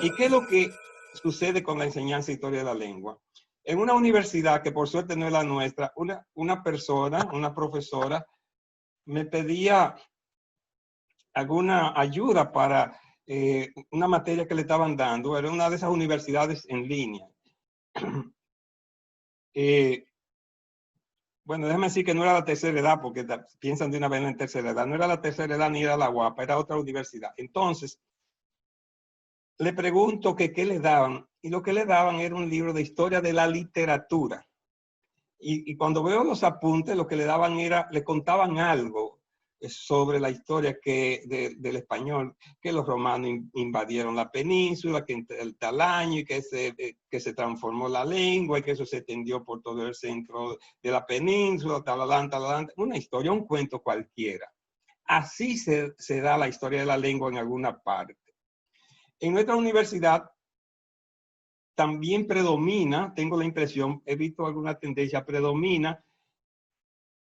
¿Y qué es lo que sucede con la enseñanza de historia de la lengua? En una universidad, que por suerte no es la nuestra, una persona, una profesora, me pedía alguna ayuda para una materia que le estaban dando. Era una de esas universidades en línea. Bueno, déjame decir que no era la tercera edad, porque piensan de una vez en tercera edad. No era la tercera edad ni era la UAPA, era otra universidad. Entonces, le pregunto que qué le daban, y lo que le daban era un libro de historia de la literatura. Y cuando veo los apuntes, lo que le daban era, le contaban algo sobre la historia del español, que los romanos invadieron la península, que el tal año, y que se transformó la lengua, y que eso se extendió por todo el centro de la península, talalán, talalán. Una historia, un cuento cualquiera. Así se da la historia de la lengua en alguna parte. En nuestra universidad también predomina, tengo la impresión, he visto alguna tendencia, predomina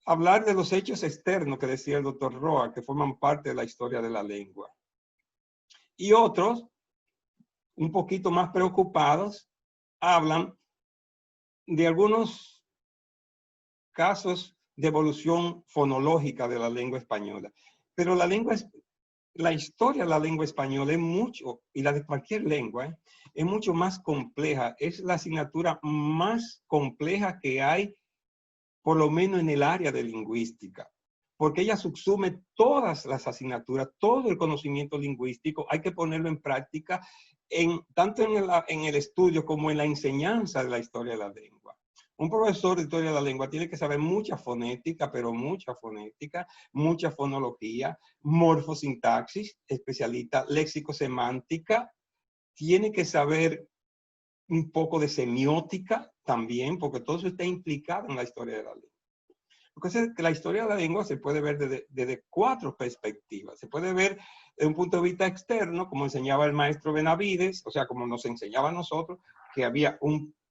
hablar de los hechos externos que decía el doctor Roa, que forman parte de la historia de la lengua. Y otros, un poquito más preocupados, hablan de algunos casos de evolución fonológica de la lengua española. Pero la historia de la lengua española es mucho, y la de cualquier lengua, es mucho más compleja. Es la asignatura más compleja que hay, por lo menos en el área de lingüística, porque ella subsume todas las asignaturas, todo el conocimiento lingüístico, hay que ponerlo en práctica, tanto en el estudio como en la enseñanza de la historia de la lengua. Un profesor de historia de la lengua tiene que saber mucha fonética, pero mucha fonética, mucha fonología, morfosintaxis, especialista, léxico-semántica, tiene que saber un poco de semiótica también, porque todo eso está implicado en la historia de la lengua. Porque la historia de la lengua se puede ver desde cuatro perspectivas. Se puede ver desde un punto de vista externo, como enseñaba el maestro Benavides, o sea, como nos enseñaba a nosotros, que había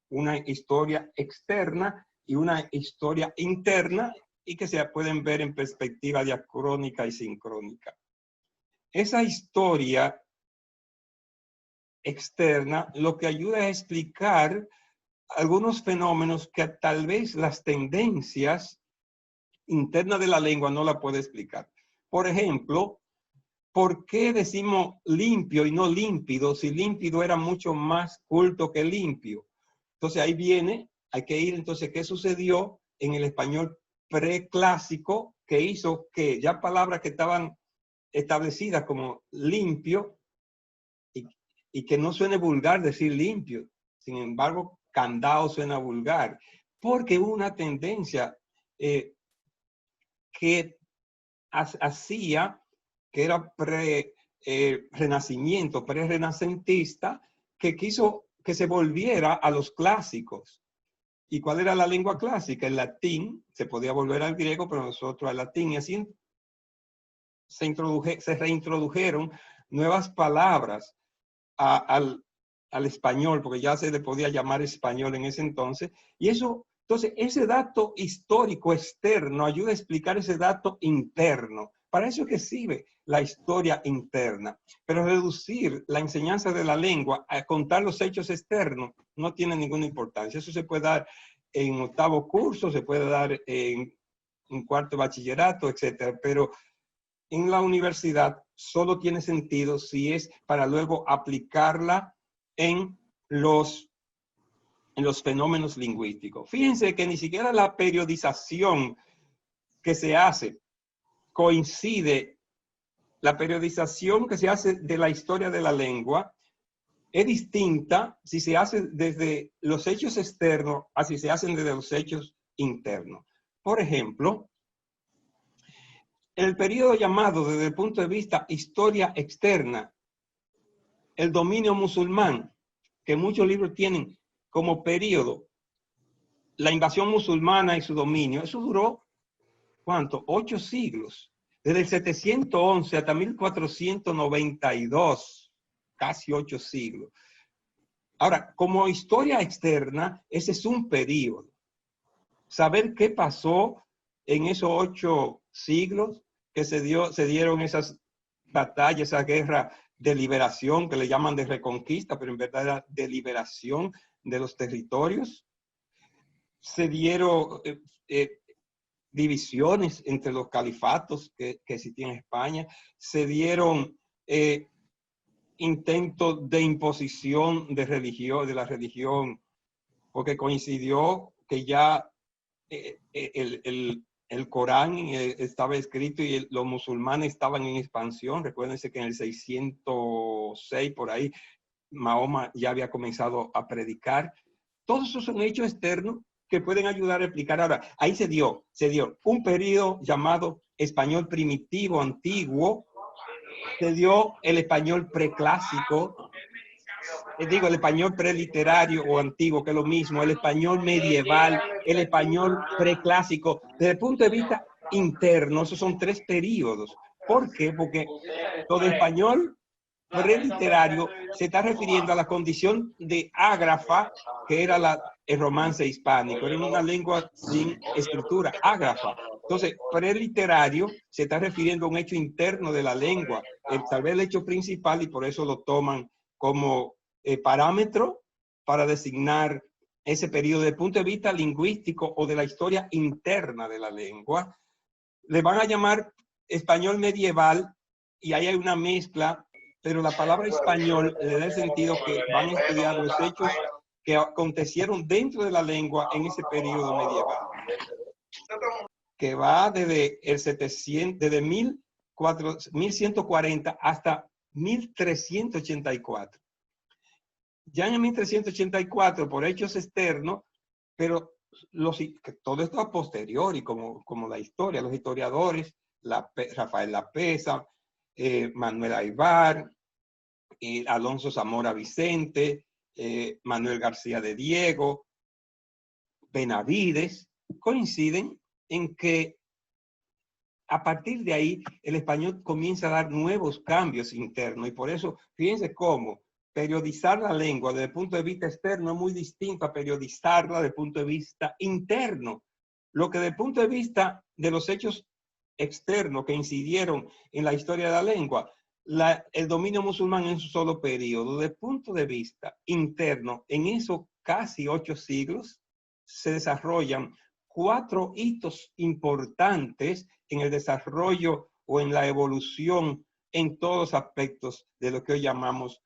una historia externa y una historia interna, y que se pueden ver en perspectiva diacrónica y sincrónica. Esa historia externa lo que ayuda a explicar algunos fenómenos que tal vez las tendencias internas de la lengua no la puede explicar. Por ejemplo, ¿por qué decimos limpio y no límpido si límpido era mucho más culto que limpio? Entonces ahí viene, hay que ir entonces, ¿qué sucedió en el español preclásico que hizo que ya palabras que estaban establecidas como limpio y que no suene vulgar decir limpio, sin embargo, candado suena vulgar, porque hubo una tendencia que hacía, que era renacimiento, pre-renacentista, que quiso que se volviera a los clásicos. ¿Y cuál era la lengua clásica? El latín, se podía volver al griego, pero nosotros al latín, y así se reintrodujeron nuevas palabras al español, porque ya se le podía llamar español en ese entonces, y eso, entonces, ese dato histórico externo ayuda a explicar ese dato interno. Para eso es que sirve la historia interna. Pero reducir la enseñanza de la lengua a contar los hechos externos no tiene ninguna importancia. Eso se puede dar en octavo curso, se puede dar en cuarto bachillerato, etcétera. Pero en la universidad solo tiene sentido si es para luego aplicarla en los fenómenos lingüísticos. Fíjense que ni siquiera la periodización que se hace coincide. La periodización que se hace de la historia de la lengua es distinta si se hace desde los hechos externos a si se hacen desde los hechos internos. Por ejemplo, el periodo llamado desde el punto de vista historia externa, el dominio musulmán, que muchos libros tienen como periodo la invasión musulmana y su dominio, eso duró, ¿cuánto? 8 siglos, desde el 711 hasta 1492, casi 8 siglos. Ahora, como historia externa, ese es un periodo. Saber qué pasó en esos 8 siglos que se dieron esas batallas, esa guerra de liberación, que le llaman de reconquista, pero en verdad era de liberación de los territorios. Se dieron divisiones entre los califatos que existían en España. Se dieron intentos de imposición de religión, de la religión, porque coincidió que ya el Corán estaba escrito y los musulmanes estaban en expansión. Recuérdense que en el 606 por ahí Mahoma ya había comenzado a predicar. Todos esos son hechos externos que pueden ayudar a explicar. Ahora, ahí se dio un periodo llamado español primitivo, antiguo. Se dio el español preclásico, digo, el español preliterario o antiguo, que es lo mismo, el español medieval, el español preclásico. Desde el punto de vista interno, esos son 3 periodos. ¿Por qué? Porque todo español preliterario se está refiriendo a la condición de ágrafa, que era el romance hispánico. Era una lengua sin escritura, ágrafa. Entonces, preliterario se está refiriendo a un hecho interno de la lengua, tal vez el hecho principal, y por eso lo toman como parámetro para designar ese periodo desde el punto de vista lingüístico o de la historia interna de la lengua. Le van a llamar español medieval y ahí hay una mezcla, pero la palabra español le da el sentido que van a estudiar los hechos que acontecieron dentro de la lengua en ese periodo medieval, que va desde el 700, desde 1140 hasta 1384. Ya en 1384, por hechos externos, pero todo esto a posteriori, como la historia, los historiadores, Rafael Lapesa, Manuel Aybar, Alonso Zamora Vicente, Manuel García de Diego, Benavides, coinciden en que a partir de ahí el español comienza a dar nuevos cambios internos, y por eso, fíjense cómo periodizar la lengua desde el punto de vista externo es muy distinto a periodizarla desde el punto de vista interno. Lo que desde el punto de vista de los hechos externos que incidieron en la historia de la lengua, el dominio musulmán en su solo periodo, desde el punto de vista interno, en esos casi 8 siglos, se desarrollan 4 hitos importantes en el desarrollo o en la evolución en todos los aspectos de lo que hoy llamamos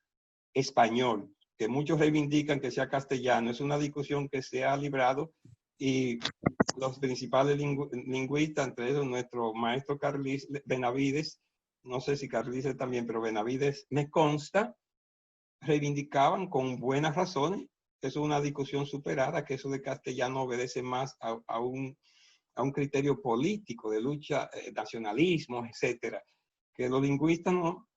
español, que muchos reivindican que sea castellano. Es una discusión que se ha librado y los principales lingüistas, entre ellos nuestro maestro Carlis Benavides, no sé si Carlis también, pero Benavides me consta, reivindicaban con buenas razones. Eso es una discusión superada, que eso de castellano obedece más a un criterio político de lucha, nacionalismo, etcétera, que los lingüistas no,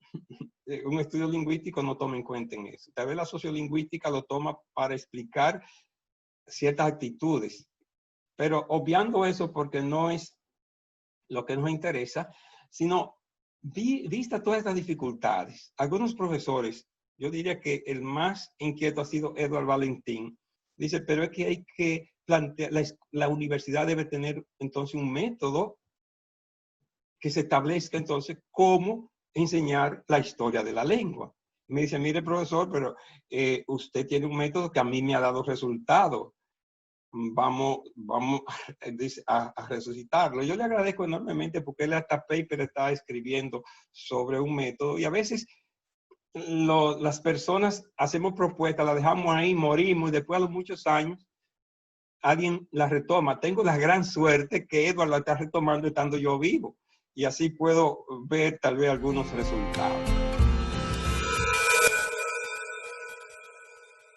un estudio lingüístico no toma en cuenta en eso. Tal vez la sociolingüística lo toma para explicar ciertas actitudes, pero obviando eso porque no es lo que nos interesa, sino vista todas estas dificultades. Algunos profesores, yo diría que el más inquieto ha sido Edward Valentín, dice, pero es que hay que plantear, la universidad debe tener entonces un método que se establezca entonces cómo enseñar la historia de la lengua. Me dice, mire profesor, pero usted tiene un método que a mí me ha dado resultado. Vamos a resucitarlo. Yo le agradezco enormemente porque él hasta paper está escribiendo sobre un método, y a veces las personas hacemos propuestas, la dejamos ahí, morimos, y después a los muchos años alguien la retoma. Tengo la gran suerte que Edward la está retomando estando yo vivo, y así puedo ver tal vez algunos resultados.